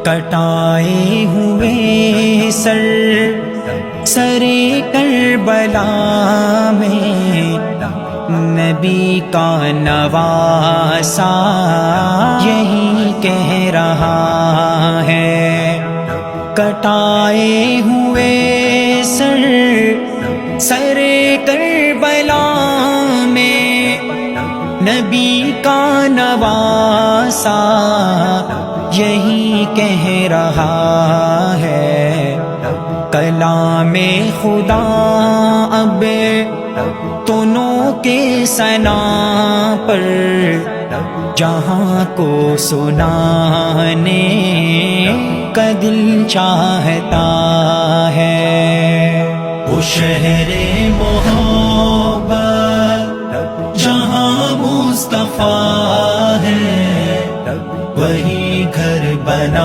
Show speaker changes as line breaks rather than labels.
کٹائے ہوئے سرے کربلا میں نبی کا نواسا یہی کہہ رہا ہے۔ کٹائے ہوئے سرے کربلا میں نبی کا نواسا یہی کہہ رہا ہے۔ کلام خدا اب تنوں کے ثنا پر جہاں کو سنانے کا دل چاہتا ہے۔ وہ شہر محبت جہاں مصطفیٰ ہے، وہی گھر بنا